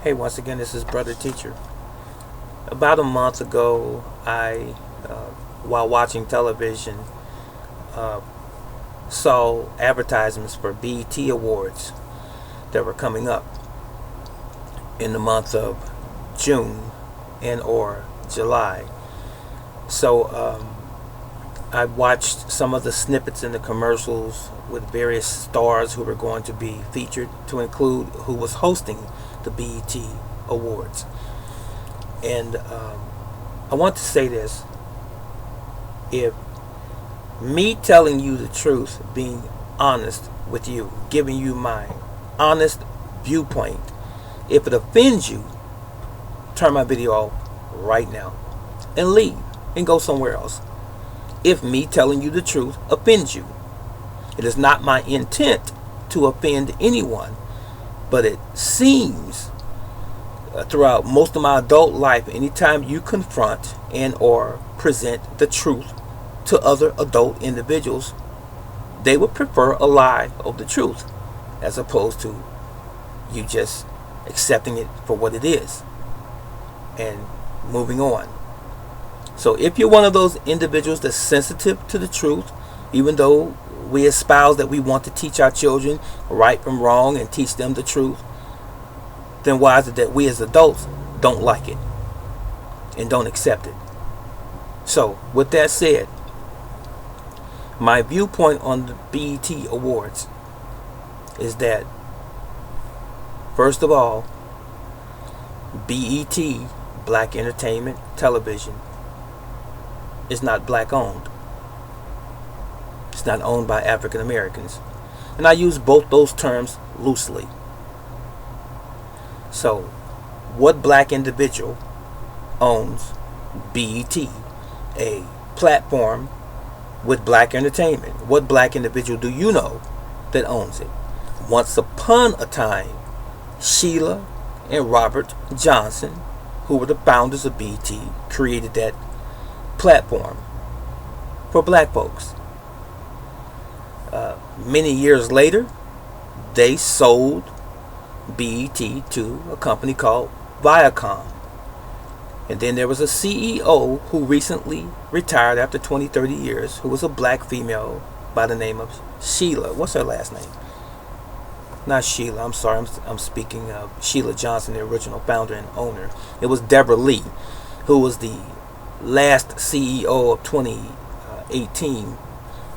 Hey, once again, this is Brother Teacher. About a month ago, while watching television, uh, saw advertisements for BET Awards that were coming up in the month of June and or July. So I watched some of the snippets in the commercials with various stars who were going to be featured, to include who was hosting the BET Awards. And I want to say this: if me telling you the truth, being honest with you, giving you my honest viewpoint, if it offends you, turn my video off right now and leave and go somewhere else. If me telling you the truth offends you, it is not my intent to offend anyone, but it seems throughout most of my adult life, anytime you confront and or present the truth to other adult individuals, they would prefer a lie of the truth as opposed to you just accepting it for what it is and moving on. So if you're one of those individuals that's sensitive to the truth, even though we espouse that we want to teach our children right from wrong and teach them the truth, then why is it that we as adults don't like it and don't accept it? So with that said, my viewpoint on the BET Awards is that, first of all, BET, Black Entertainment Television, is not black owned. It's not owned by African Americans. And I use both those terms loosely. So, what black individual owns BET, a platform with black entertainment? What black individual do you know that owns it? Once upon a time, Sheila and Robert Johnson, who were the founders of BET, created that platform for black folks. Many years later, they sold BET to a company called Viacom. And then there was a CEO who recently retired after 20, 30 years, who was a black female by the name of Sheila. What's her last name? Not Sheila, I'm sorry, I'm speaking of Sheila Johnson, the original founder and owner. It was Deborah Lee, who was the last CEO of 2018,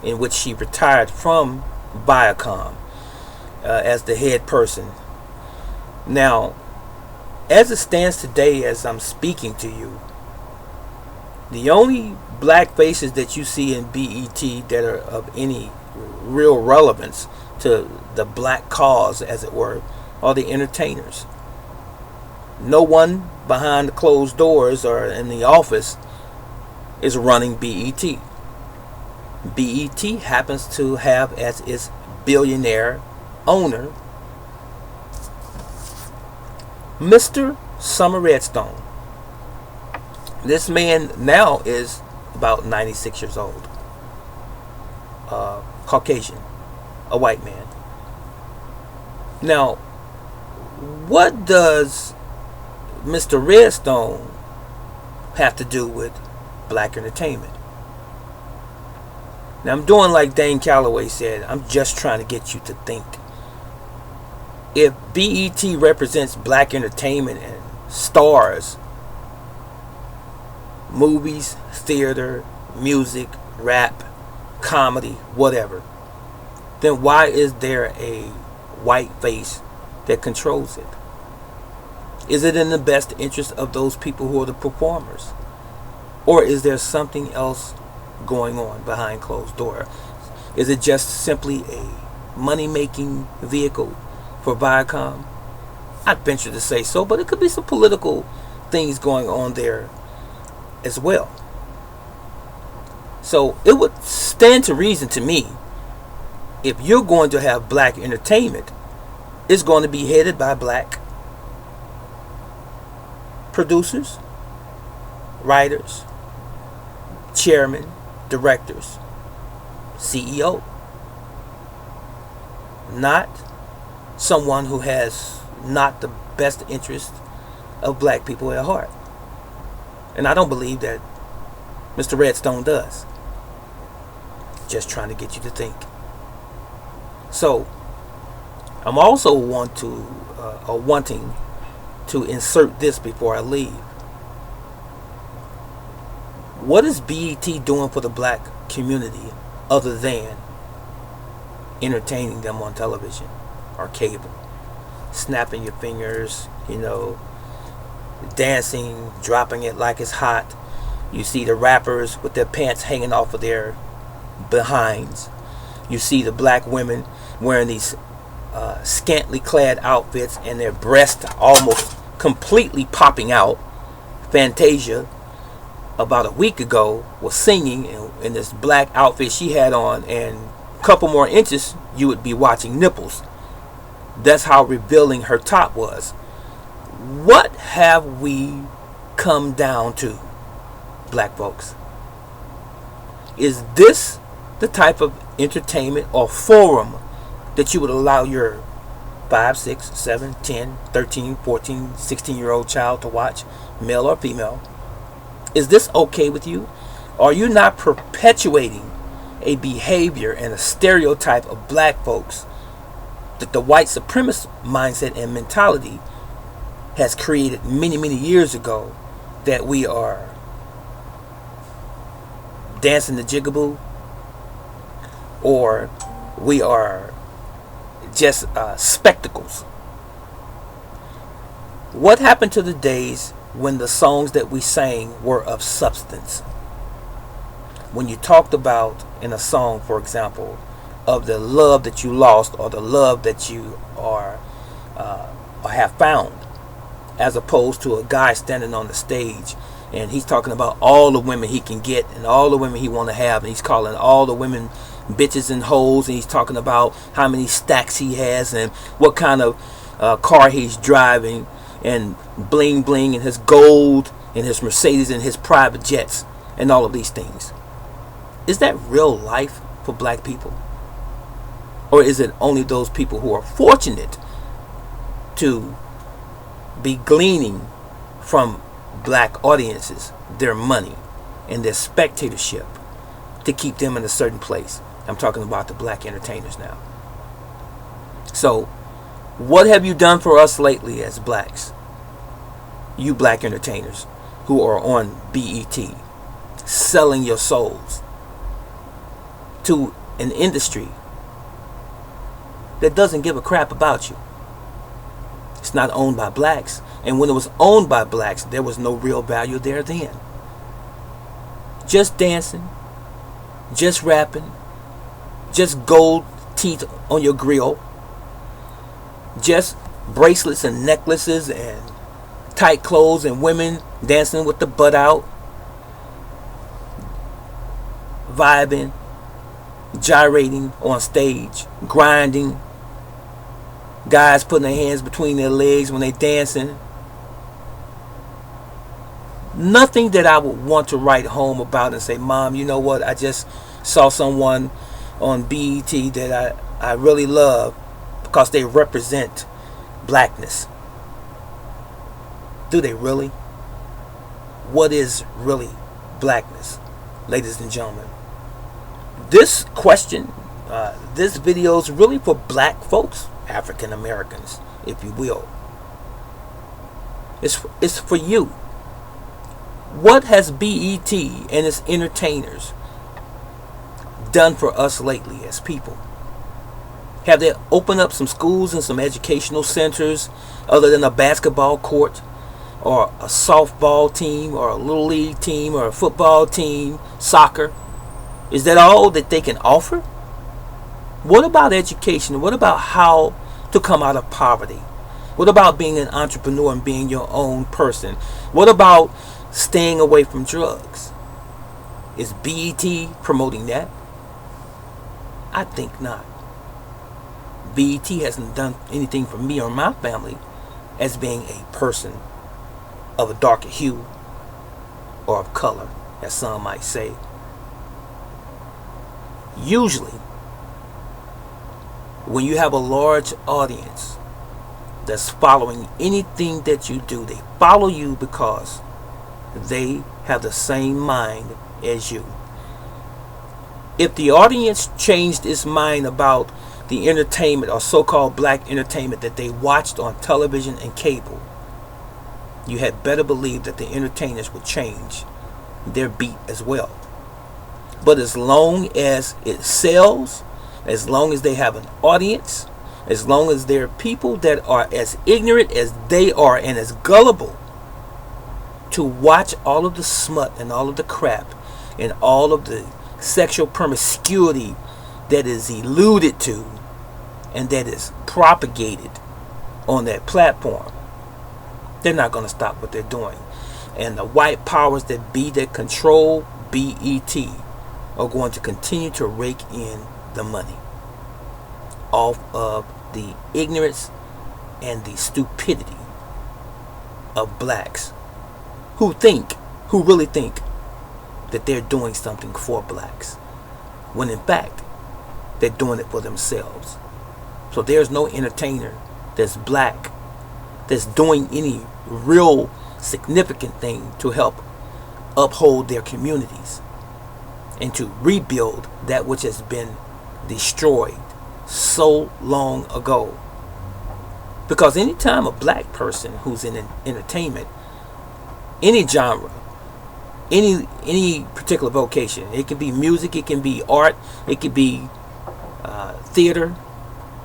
in which she retired from Viacom as the head person. Now, as it stands today, as I'm speaking to you, the only black faces that you see in BET that are of any real relevance to the black cause, as it were, are the entertainers. No one behind the closed doors or in the office is running BET. BET happens to have as its billionaire owner Mr. Summer Redstone. This man now is about 96 years old. Caucasian, a white man. Now, what does Mr. Redstone have to do with black entertainment? Now, I'm doing like Dane Calloway said, I'm just trying to get you to think. If BET represents black entertainment and stars, movies, theater, music, rap, comedy, whatever, then why is there a white face that controls it? Is it in the best interest of those people who are the performers? Or is there something else going on behind closed door? Is it just simply a money-making vehicle for Viacom? I'd venture to say so, but it could be some political things going on there as well. So it would stand to reason to me, if you're going to have black entertainment, it's going to be headed by black producers, writers, chairman, directors, CEO. Not someone who has not the best interest of black people at heart. And I don't believe that Mr. Redstone does. Just trying to get you to think. So, I'm also wanting to insert this before I leave. What is BET doing for the black community other than entertaining them on television or cable? Snapping your fingers, dancing, dropping it like it's hot. You see the rappers with their pants hanging off of their behinds. You see the black women wearing these scantily clad outfits and their breasts almost completely popping out. Fantasia, about a week ago, was singing in this black outfit she had on, and a couple more inches you would be watching nipples. That's how revealing her top was. What have we come down to, black folks? Is this the type of entertainment or forum that you would allow your 5, 6, 7, 10, 13, 14, 16-year-old child to watch, male or female? Is this okay with you? Are you not perpetuating a behavior and a stereotype of black folks that the white supremacist mindset and mentality has created many, many years ago, that we are dancing the jigaboo, or we are just spectacles? What happened to the days when the songs that we sang were of substance? When you talked about in a song, for example, of the love that you lost or the love that you are or have found, as opposed to a guy standing on the stage and he's talking about all the women he can get and all the women he want to have, and he's calling all the women bitches and hoes, and he's talking about how many stacks he has and what kind of car he's driving, and bling bling and his gold and his Mercedes and his private jets and all of these things. Is that real life for black people? Or is it only those people who are fortunate to be gleaning from black audiences their money and their spectatorship to keep them in a certain place? I'm talking about the black entertainers now. So, what have you done for us lately as blacks? You black entertainers who are on BET, selling your souls to an industry that doesn't give a crap about you. It's not owned by blacks. And when it was owned by blacks, there was no real value there then. Just dancing, just rapping, just gold teeth on your grill, just bracelets and necklaces and tight clothes and women dancing with the butt out, vibing, gyrating on stage, grinding, guys putting their hands between their legs when they dancing. Nothing that I would want to write home about and say, Mom, you know what, I just saw someone on BET that I really love because they represent blackness. Do they really? What is really blackness, ladies and gentlemen? This question, this video is really for black folks, African Americans, if you will. It's for you. What has BET and its entertainers done for us lately as people? Have they opened up some schools and some educational centers other than a basketball court or a softball team or a little league team or a football team, soccer? Is that all that they can offer? What about education? What about how to come out of poverty? What about being an entrepreneur and being your own person? What about staying away from drugs? Is BET promoting that? I think not. BET hasn't done anything for me or my family as being a person of a darker hue or of color, as some might say. Usually, when you have a large audience that's following anything that you do. They follow you because they have the same mind as you. If the audience changed its mind about the entertainment or so-called black entertainment that they watched on television and cable, you had better believe that the entertainers would change their beat as well. But as long as it sells, as long as they have an audience, as long as there are people that are as ignorant as they are and as gullible to watch all of the smut and all of the crap and all of the sexual promiscuity that is alluded to and that is propagated on that platform, they're not going to stop what they're doing. And the white powers that be, that control BET, are going to continue to rake in the money off of the ignorance and the stupidity of blacks who really think that they're doing something for blacks, when in fact they're doing it for themselves. So there's no entertainer that's black that's doing any real significant thing to help uphold their communities and to rebuild that which has been destroyed so long ago. Because anytime a black person who's in entertainment, any genre, any particular vocation, it can be music, it can be art, it can be theater,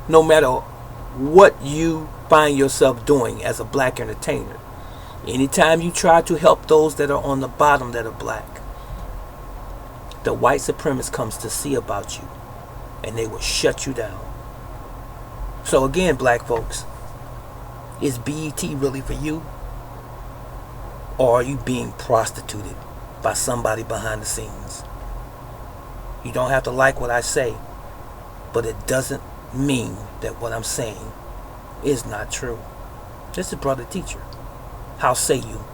no matter what you find yourself doing as a black entertainer, anytime you try to help those that are on the bottom that are black, the white supremacist comes to see about you and they will shut you down. So again, black folks, is BET really for you? Or are you being prostituted by somebody behind the scenes? You don't have to like what I say, but it doesn't mean that what I'm saying is not true. This is Brother Teacher. How say you?